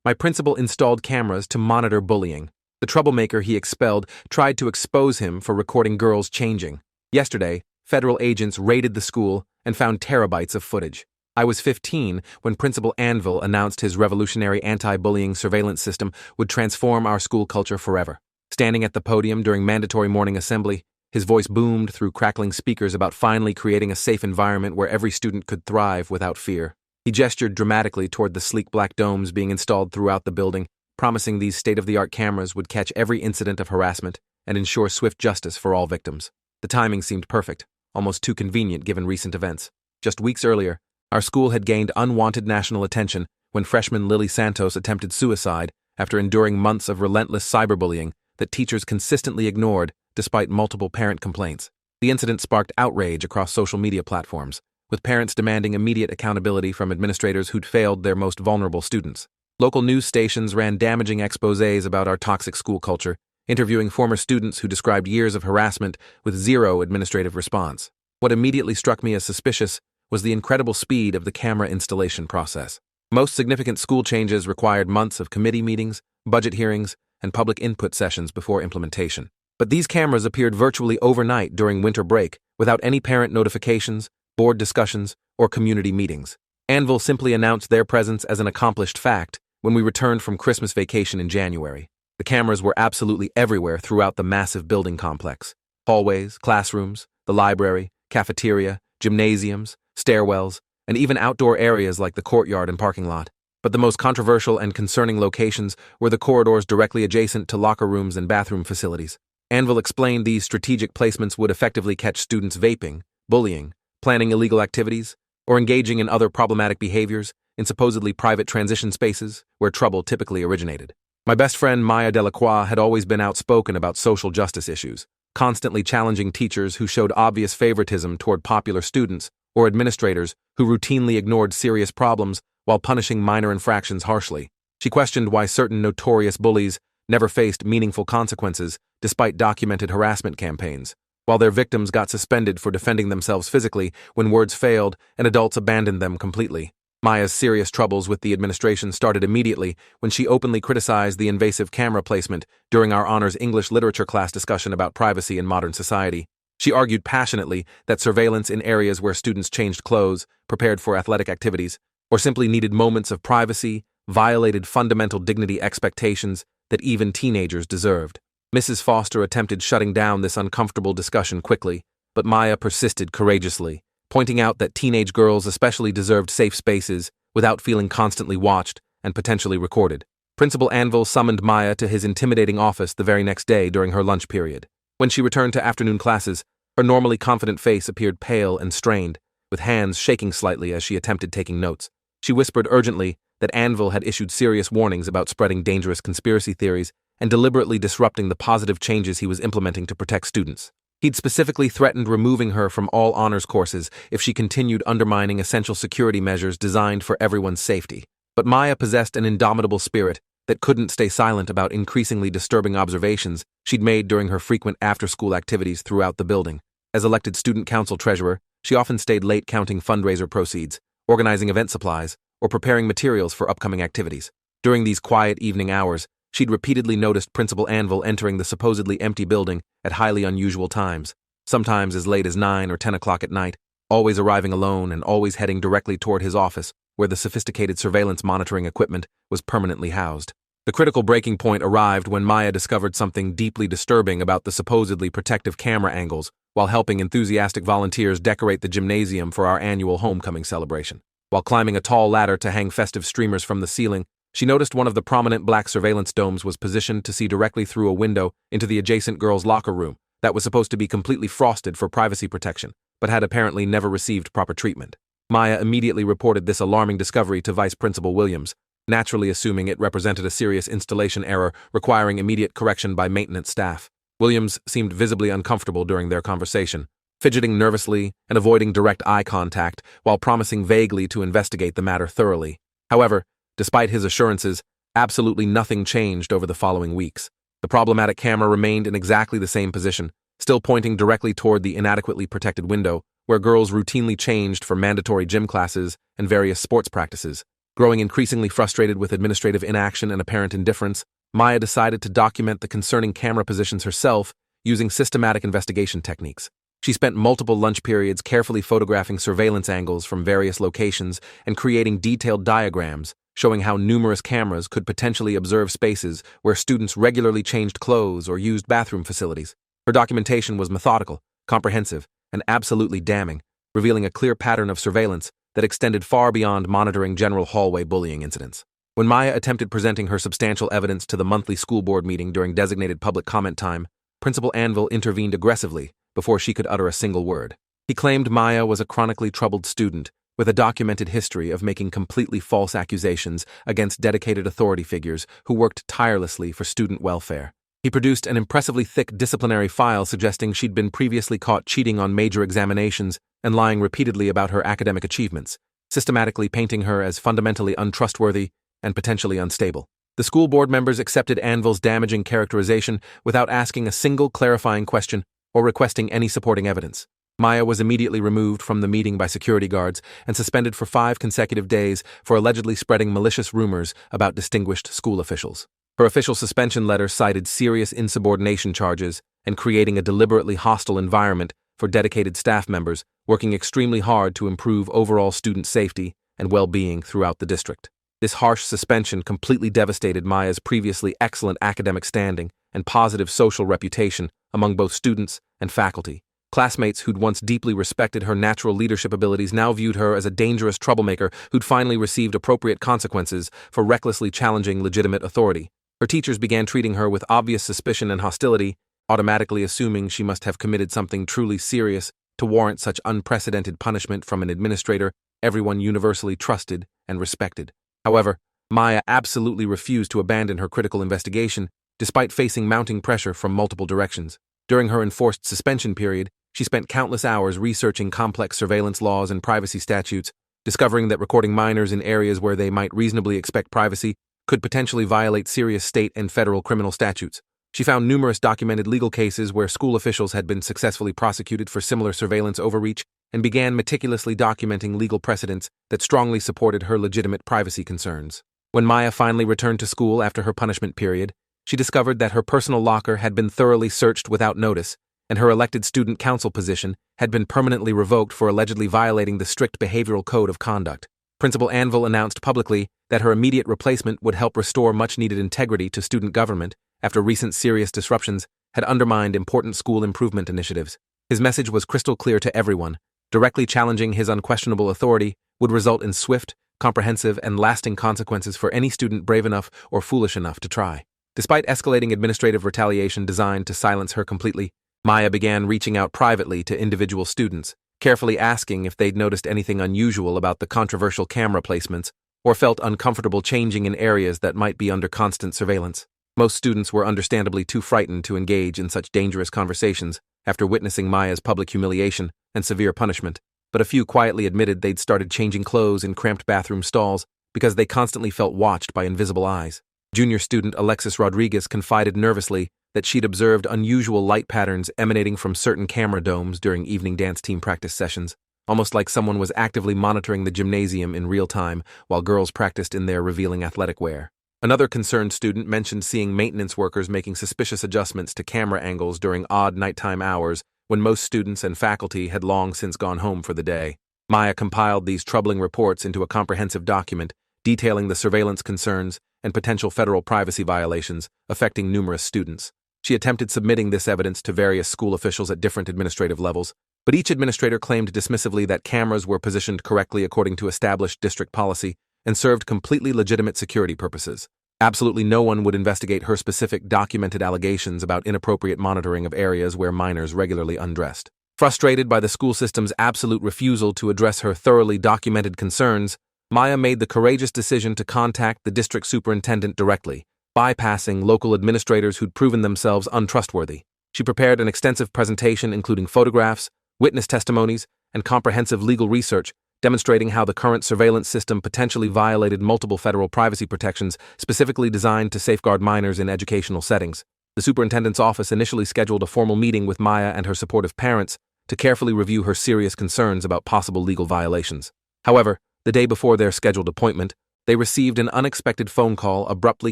My principal installed cameras to monitor bullying. The troublemaker he expelled tried to expose him for recording girls changing. Yesterday, federal agents raided the school and found terabytes of footage. I was 15 when Principal Anvil announced his revolutionary anti-bullying surveillance system would transform our school culture forever. Standing at the podium during mandatory morning assembly, his voice boomed through crackling speakers about finally creating a safe environment where every student could thrive without fear. He gestured dramatically toward the sleek black domes being installed throughout the building, promising these state-of-the-art cameras would catch every incident of harassment and ensure swift justice for all victims. The timing seemed perfect, almost too convenient given recent events. Just weeks earlier, our school had gained unwanted national attention when freshman Lily Santos attempted suicide after enduring months of relentless cyberbullying that teachers consistently ignored despite multiple parent complaints. The incident sparked outrage across social media platforms, with parents demanding immediate accountability from administrators who'd failed their most vulnerable students. Local news stations ran damaging exposés about our toxic school culture, interviewing former students who described years of harassment with zero administrative response. What immediately struck me as suspicious was the incredible speed of the camera installation process. Most significant school changes required months of committee meetings, budget hearings, and public input sessions before implementation. But these cameras appeared virtually overnight during winter break without any parent notifications, board discussions, or community meetings. Anvil simply announced their presence as an accomplished fact when we returned from Christmas vacation in January. The cameras were absolutely everywhere throughout the massive building complex. Hallways, classrooms, the library, cafeteria, gymnasiums, stairwells, and even outdoor areas like the courtyard and parking lot. But the most controversial and concerning locations were the corridors directly adjacent to locker rooms and bathroom facilities. Anvil explained these strategic placements would effectively catch students vaping, bullying, planning illegal activities, or engaging in other problematic behaviors in supposedly private transition spaces where trouble typically originated. My best friend Maya Delacroix had always been outspoken about social justice issues, constantly challenging teachers who showed obvious favoritism toward popular students or administrators who routinely ignored serious problems while punishing minor infractions harshly. She questioned why certain notorious bullies never faced meaningful consequences despite documented harassment campaigns, while their victims got suspended for defending themselves physically when words failed and adults abandoned them completely. Maya's serious troubles with the administration started immediately when she openly criticized the invasive camera placement during our honors English literature class discussion about privacy in modern society. She argued passionately that surveillance in areas where students changed clothes, prepared for athletic activities, or simply needed moments of privacy violated fundamental dignity expectations that even teenagers deserved. Mrs. Foster attempted shutting down this uncomfortable discussion quickly, but Maya persisted courageously, pointing out that teenage girls especially deserved safe spaces without feeling constantly watched and potentially recorded. Principal Anvil summoned Maya to his intimidating office the very next day during her lunch period. When she returned to afternoon classes, her normally confident face appeared pale and strained, with hands shaking slightly as she attempted taking notes. She whispered urgently that Anvil had issued serious warnings about spreading dangerous conspiracy theories and deliberately disrupting the positive changes he was implementing to protect students. He'd specifically threatened removing her from all honors courses if she continued undermining essential security measures designed for everyone's safety. But Maya possessed an indomitable spirit that couldn't stay silent about increasingly disturbing observations she'd made during her frequent after-school activities throughout the building. As elected student council treasurer, she often stayed late counting fundraiser proceeds, organizing event supplies, or preparing materials for upcoming activities. During these quiet evening hours, she'd repeatedly noticed Principal Anvil entering the supposedly empty building at highly unusual times, sometimes as late as 9 or 10 o'clock at night, always arriving alone and always heading directly toward his office, where the sophisticated surveillance monitoring equipment was permanently housed. The critical breaking point arrived when Maya discovered something deeply disturbing about the supposedly protective camera angles while helping enthusiastic volunteers decorate the gymnasium for our annual homecoming celebration. While climbing a tall ladder to hang festive streamers from the ceiling, she noticed one of the prominent black surveillance domes was positioned to see directly through a window into the adjacent girls' locker room that was supposed to be completely frosted for privacy protection, but had apparently never received proper treatment. Maya immediately reported this alarming discovery to Vice Principal Williams, naturally assuming it represented a serious installation error requiring immediate correction by maintenance staff. Williams seemed visibly uncomfortable during their conversation, fidgeting nervously and avoiding direct eye contact while promising vaguely to investigate the matter thoroughly. However, despite his assurances, absolutely nothing changed over the following weeks. The problematic camera remained in exactly the same position, still pointing directly toward the inadequately protected window, where girls routinely changed for mandatory gym classes and various sports practices. Growing increasingly frustrated with administrative inaction and apparent indifference, Maya decided to document the concerning camera positions herself using systematic investigation techniques. She spent multiple lunch periods carefully photographing surveillance angles from various locations and creating detailed diagrams showing how numerous cameras could potentially observe spaces where students regularly changed clothes or used bathroom facilities. Her documentation was methodical, comprehensive, and absolutely damning, revealing a clear pattern of surveillance that extended far beyond monitoring general hallway bullying incidents. When Maya attempted presenting her substantial evidence to the monthly school board meeting during designated public comment time, Principal Anvil intervened aggressively before she could utter a single word. He claimed Maya was a chronically troubled student with a documented history of making completely false accusations against dedicated authority figures who worked tirelessly for student welfare. He produced an impressively thick disciplinary file suggesting she'd been previously caught cheating on major examinations and lying repeatedly about her academic achievements, systematically painting her as fundamentally untrustworthy and potentially unstable. The school board members accepted Anvil's damaging characterization without asking a single clarifying question or requesting any supporting evidence. Maya was immediately removed from the meeting by security guards and suspended for 5 consecutive days for allegedly spreading malicious rumors about distinguished school officials. Her official suspension letter cited serious insubordination charges and creating a deliberately hostile environment for dedicated staff members working extremely hard to improve overall student safety and well-being throughout the district. This harsh suspension completely devastated Maya's previously excellent academic standing and positive social reputation among both students and faculty. Classmates who'd once deeply respected her natural leadership abilities now viewed her as a dangerous troublemaker who'd finally received appropriate consequences for recklessly challenging legitimate authority. Her teachers began treating her with obvious suspicion and hostility, automatically assuming she must have committed something truly serious to warrant such unprecedented punishment from an administrator everyone universally trusted and respected. However, Maya absolutely refused to abandon her critical investigation, despite facing mounting pressure from multiple directions. During her enforced suspension period, she spent countless hours researching complex surveillance laws and privacy statutes, discovering that recording minors in areas where they might reasonably expect privacy could potentially violate serious state and federal criminal statutes. She found numerous documented legal cases where school officials had been successfully prosecuted for similar surveillance overreach and began meticulously documenting legal precedents that strongly supported her legitimate privacy concerns. When Maya finally returned to school after her punishment period, she discovered that her personal locker had been thoroughly searched without notice, and her elected student council position had been permanently revoked for allegedly violating the strict behavioral code of conduct. Principal Anvil announced publicly that her immediate replacement would help restore much-needed integrity to student government after recent serious disruptions had undermined important school improvement initiatives. His message was crystal clear to everyone. Directly challenging his unquestionable authority would result in swift, comprehensive, and lasting consequences for any student brave enough or foolish enough to try. Despite escalating administrative retaliation designed to silence her completely, Maya began reaching out privately to individual students, carefully asking if they'd noticed anything unusual about the controversial camera placements or felt uncomfortable changing in areas that might be under constant surveillance. Most students were understandably too frightened to engage in such dangerous conversations after witnessing Maya's public humiliation and severe punishment, but a few quietly admitted they'd started changing clothes in cramped bathroom stalls because they constantly felt watched by invisible eyes. Junior student Alexis Rodriguez confided nervously that she'd observed unusual light patterns emanating from certain camera domes during evening dance team practice sessions, almost like someone was actively monitoring the gymnasium in real time while girls practiced in their revealing athletic wear. Another concerned student mentioned seeing maintenance workers making suspicious adjustments to camera angles during odd nighttime hours when most students and faculty had long since gone home for the day. Maya compiled these troubling reports into a comprehensive document detailing the surveillance concerns and potential federal privacy violations affecting numerous students. She attempted submitting this evidence to various school officials at different administrative levels, but each administrator claimed dismissively that cameras were positioned correctly according to established district policy and served completely legitimate security purposes. Absolutely no one would investigate her specific documented allegations about inappropriate monitoring of areas where minors regularly undressed. Frustrated by the school system's absolute refusal to address her thoroughly documented concerns, Maya made the courageous decision to contact the district superintendent directly, bypassing local administrators who'd proven themselves untrustworthy. She prepared an extensive presentation including photographs, witness testimonies, and comprehensive legal research demonstrating how the current surveillance system potentially violated multiple federal privacy protections specifically designed to safeguard minors in educational settings. The superintendent's office initially scheduled a formal meeting with Maya and her supportive parents to carefully review her serious concerns about possible legal violations. However, the day before their scheduled appointment, They received an unexpected phone call abruptly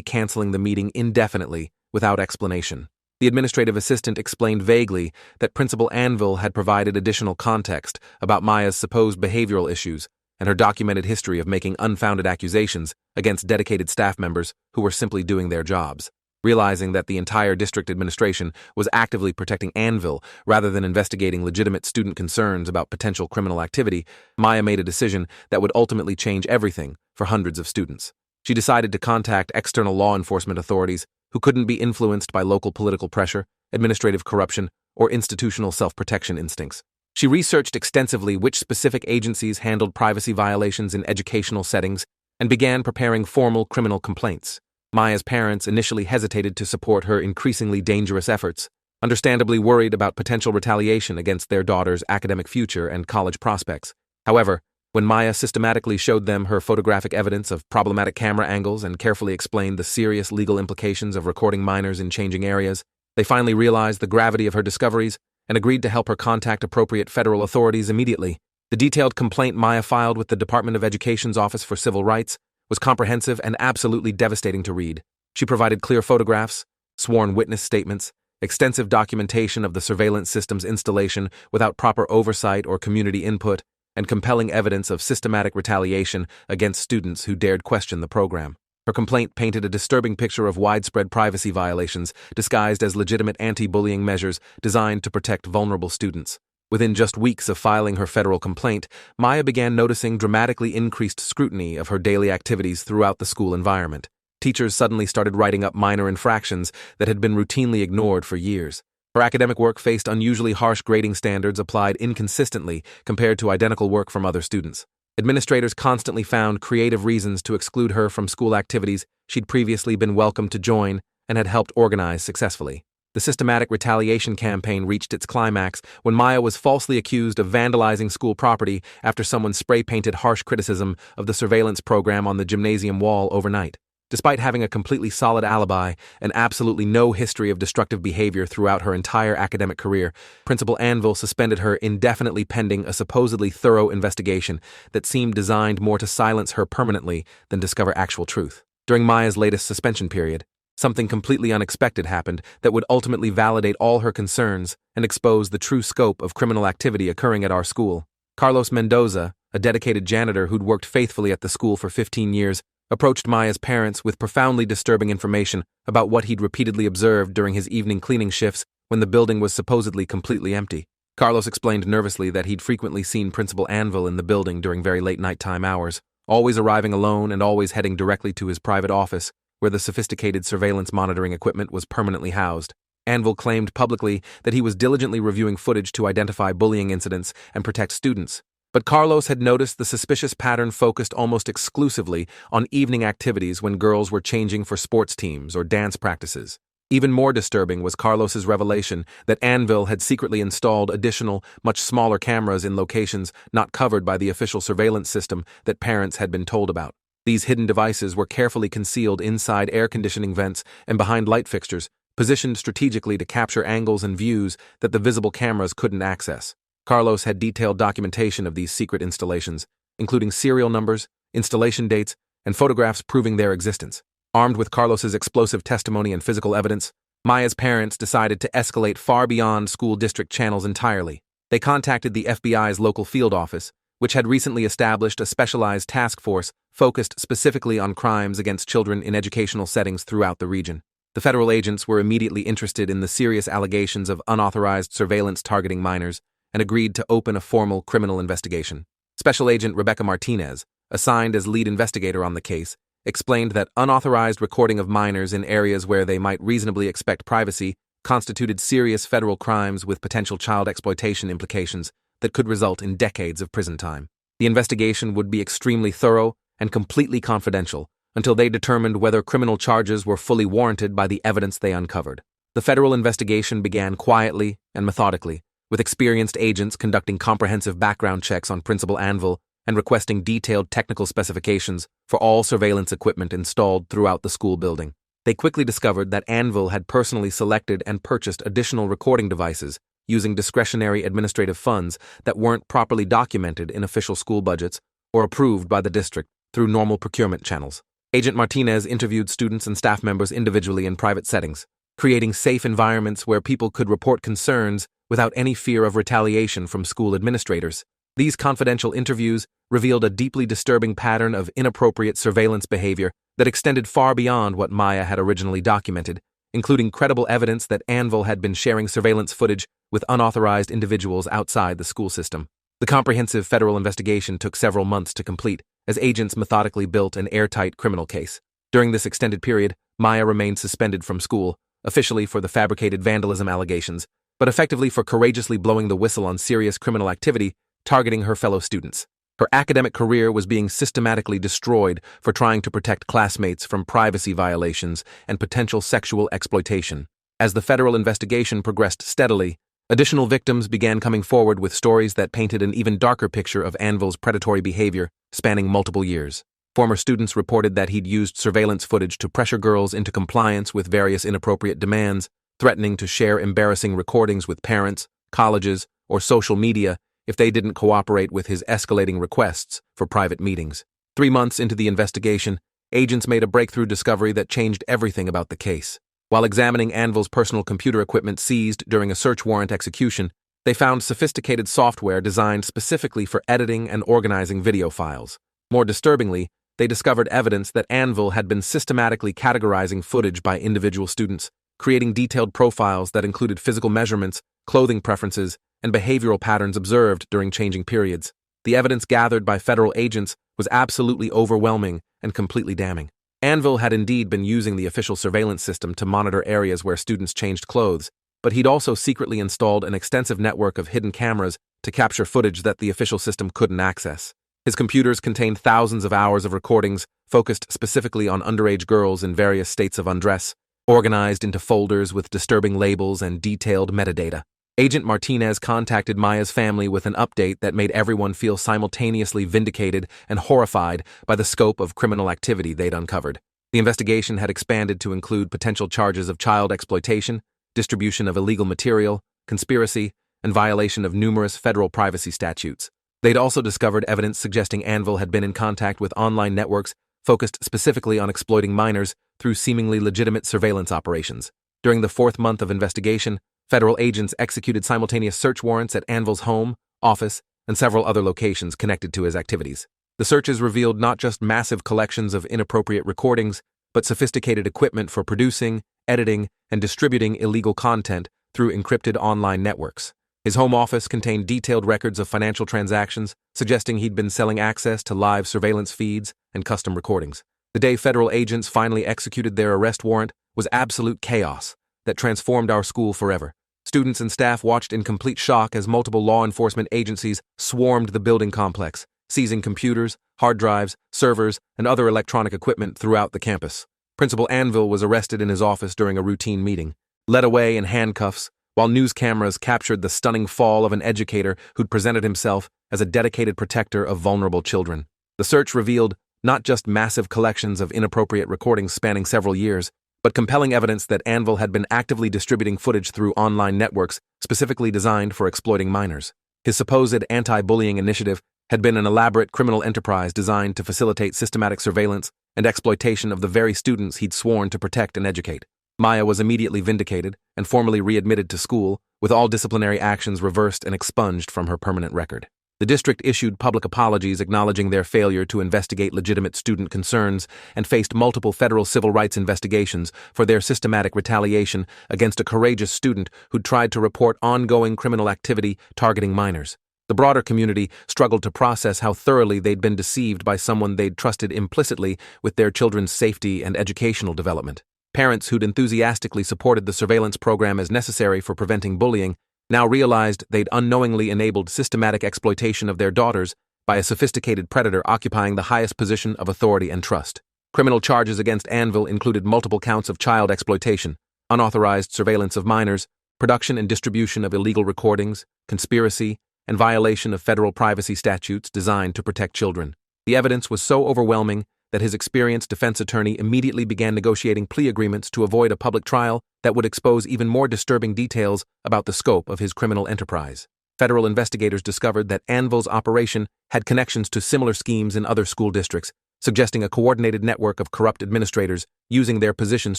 canceling the meeting indefinitely, without explanation. The administrative assistant explained vaguely that Principal Anvil had provided additional context about Maya's supposed behavioral issues and her documented history of making unfounded accusations against dedicated staff members who were simply doing their jobs. Realizing that the entire district administration was actively protecting Anvil rather than investigating legitimate student concerns about potential criminal activity, Maya made a decision that would ultimately change everything for hundreds of students. She decided to contact external law enforcement authorities who couldn't be influenced by local political pressure, administrative corruption, or institutional self-protection instincts. She researched extensively which specific agencies handled privacy violations in educational settings and began preparing formal criminal complaints. Maya's parents initially hesitated to support her increasingly dangerous efforts, understandably worried about potential retaliation against their daughter's academic future and college prospects. However, when Maya systematically showed them her photographic evidence of problematic camera angles and carefully explained the serious legal implications of recording minors in changing areas, they finally realized the gravity of her discoveries and agreed to help her contact appropriate federal authorities immediately. The detailed complaint Maya filed with the Department of Education's Office for Civil Rights was comprehensive and absolutely devastating to read. She provided clear photographs, sworn witness statements, extensive documentation of the surveillance system's installation without proper oversight or community input, and compelling evidence of systematic retaliation against students who dared question the program. Her complaint painted a disturbing picture of widespread privacy violations disguised as legitimate anti-bullying measures designed to protect vulnerable students. Within just weeks of filing her federal complaint, Maya began noticing dramatically increased scrutiny of her daily activities throughout the school environment. Teachers suddenly started writing up minor infractions that had been routinely ignored for years. Her academic work faced unusually harsh grading standards applied inconsistently compared to identical work from other students. Administrators constantly found creative reasons to exclude her from school activities she'd previously been welcome to join and had helped organize successfully. The systematic retaliation campaign reached its climax when Maya was falsely accused of vandalizing school property after someone spray-painted harsh criticism of the surveillance program on the gymnasium wall overnight. Despite having a completely solid alibi and absolutely no history of destructive behavior throughout her entire academic career, Principal Anvil suspended her indefinitely pending a supposedly thorough investigation that seemed designed more to silence her permanently than discover actual truth. During Maya's latest suspension period, something completely unexpected happened that would ultimately validate all her concerns and expose the true scope of criminal activity occurring at our school. Carlos Mendoza, a dedicated janitor who'd worked faithfully at the school for 15 years, approached Maya's parents with profoundly disturbing information about what he'd repeatedly observed during his evening cleaning shifts when the building was supposedly completely empty. Carlos explained nervously that he'd frequently seen Principal Anvil in the building during very late nighttime hours, always arriving alone and always heading directly to his private office, where the sophisticated surveillance monitoring equipment was permanently housed. Anvil claimed publicly that he was diligently reviewing footage to identify bullying incidents and protect students. But Carlos had noticed the suspicious pattern focused almost exclusively on evening activities when girls were changing for sports teams or dance practices. Even more disturbing was Carlos's revelation that Anvil had secretly installed additional, much smaller cameras in locations not covered by the official surveillance system that parents had been told about. These hidden devices were carefully concealed inside air conditioning vents and behind light fixtures, positioned strategically to capture angles and views that the visible cameras couldn't access. Carlos had detailed documentation of these secret installations, including serial numbers, installation dates, and photographs proving their existence. Armed with Carlos's explosive testimony and physical evidence, Maya's parents decided to escalate far beyond school district channels entirely. They contacted the FBI's local field office, which had recently established a specialized task force focused specifically on crimes against children in educational settings throughout the region. The federal agents were immediately interested in the serious allegations of unauthorized surveillance targeting minors and agreed to open a formal criminal investigation. Special Agent Rebecca Martinez, assigned as lead investigator on the case, explained that unauthorized recording of minors in areas where they might reasonably expect privacy constituted serious federal crimes with potential child exploitation implications that could result in decades of prison time. The investigation would be extremely thorough and completely confidential until they determined whether criminal charges were fully warranted by the evidence they uncovered. The federal investigation began quietly and methodically, with experienced agents conducting comprehensive background checks on Principal Anvil and requesting detailed technical specifications for all surveillance equipment installed throughout the school building. They quickly discovered that Anvil had personally selected and purchased additional recording devices using discretionary administrative funds that weren't properly documented in official school budgets or approved by the district. through normal procurement channels. Agent Martinez interviewed students and staff members individually in private settings, creating safe environments where people could report concerns without any fear of retaliation from school administrators. These confidential interviews revealed a deeply disturbing pattern of inappropriate surveillance behavior that extended far beyond what Maya had originally documented, including credible evidence that Anvil had been sharing surveillance footage with unauthorized individuals outside the school system. The comprehensive federal investigation took several months to complete, as agents methodically built an airtight criminal case. During this extended period, Maya remained suspended from school, officially for the fabricated vandalism allegations, but effectively for courageously blowing the whistle on serious criminal activity targeting her fellow students. Her academic career was being systematically destroyed for trying to protect classmates from privacy violations and potential sexual exploitation. As the federal investigation progressed steadily, additional victims began coming forward with stories that painted an even darker picture of Anvil's predatory behavior spanning multiple years. Former students reported that he'd used surveillance footage to pressure girls into compliance with various inappropriate demands, threatening to share embarrassing recordings with parents, colleges, or social media if they didn't cooperate with his escalating requests for private meetings. 3 months into the investigation, agents made a breakthrough discovery that changed everything about the case. While examining Anvil's personal computer equipment seized during a search warrant execution, they found sophisticated software designed specifically for editing and organizing video files. More disturbingly, they discovered evidence that Anvil had been systematically categorizing footage by individual students, creating detailed profiles that included physical measurements, clothing preferences, and behavioral patterns observed during changing periods. The evidence gathered by federal agents was absolutely overwhelming and completely damning. Anvil had indeed been using the official surveillance system to monitor areas where students changed clothes, but he'd also secretly installed an extensive network of hidden cameras to capture footage that the official system couldn't access. His computers contained thousands of hours of recordings focused specifically on underage girls in various states of undress, organized into folders with disturbing labels and detailed metadata. Agent Martinez contacted Maya's family with an update that made everyone feel simultaneously vindicated and horrified by the scope of criminal activity they'd uncovered. The investigation had expanded to include potential charges of child exploitation, distribution of illegal material, conspiracy, and violation of numerous federal privacy statutes. They'd also discovered evidence suggesting Anvil had been in contact with online networks focused specifically on exploiting minors through seemingly legitimate surveillance operations. During the 4th month of investigation, federal agents executed simultaneous search warrants at Anvil's home, office, and several other locations connected to his activities. The searches revealed not just massive collections of inappropriate recordings, but sophisticated equipment for producing, editing, and distributing illegal content through encrypted online networks. His home office contained detailed records of financial transactions, suggesting he'd been selling access to live surveillance feeds and custom recordings. The day federal agents finally executed their arrest warrant was absolute chaos that transformed our school forever. Students and staff watched in complete shock as multiple law enforcement agencies swarmed the building complex, seizing computers, hard drives, servers, and other electronic equipment throughout the campus. Principal Anvil was arrested in his office during a routine meeting, led away in handcuffs, while news cameras captured the stunning fall of an educator who'd presented himself as a dedicated protector of vulnerable children. The search revealed not just massive collections of inappropriate recordings spanning several years, but compelling evidence that Anvil had been actively distributing footage through online networks specifically designed for exploiting minors. His supposed anti-bullying initiative had been an elaborate criminal enterprise designed to facilitate systematic surveillance and exploitation of the very students he'd sworn to protect and educate. Maya was immediately vindicated and formally readmitted to school, with all disciplinary actions reversed and expunged from her permanent record. The district issued public apologies acknowledging their failure to investigate legitimate student concerns and faced multiple federal civil rights investigations for their systematic retaliation against a courageous student who'd tried to report ongoing criminal activity targeting minors. The broader community struggled to process how thoroughly they'd been deceived by someone they'd trusted implicitly with their children's safety and educational development. Parents who'd enthusiastically supported the surveillance program as necessary for preventing bullying now realized they'd unknowingly enabled systematic exploitation of their daughters by a sophisticated predator occupying the highest position of authority and trust. Criminal charges against Anvil included multiple counts of child exploitation, unauthorized surveillance of minors, production and distribution of illegal recordings, conspiracy, and violation of federal privacy statutes designed to protect children. The evidence was so overwhelming that his experienced defense attorney immediately began negotiating plea agreements to avoid a public trial that would expose even more disturbing details about the scope of his criminal enterprise. Federal investigators discovered that Anvil's operation had connections to similar schemes in other school districts, suggesting a coordinated network of corrupt administrators using their positions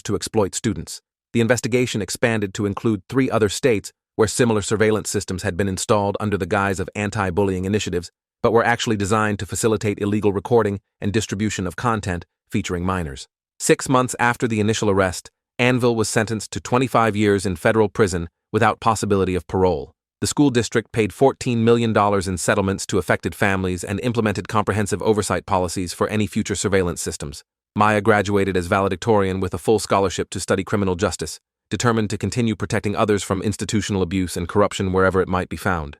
to exploit students. The investigation expanded to include 3 other states where similar surveillance systems had been installed under the guise of anti-bullying initiatives, but were actually designed to facilitate illegal recording and distribution of content featuring minors. 6 months after the initial arrest, Anvil was sentenced to 25 years in federal prison without possibility of parole. The school district paid $14 million in settlements to affected families and implemented comprehensive oversight policies for any future surveillance systems. Maya graduated as valedictorian with a full scholarship to study criminal justice, determined to continue protecting others from institutional abuse and corruption wherever it might be found.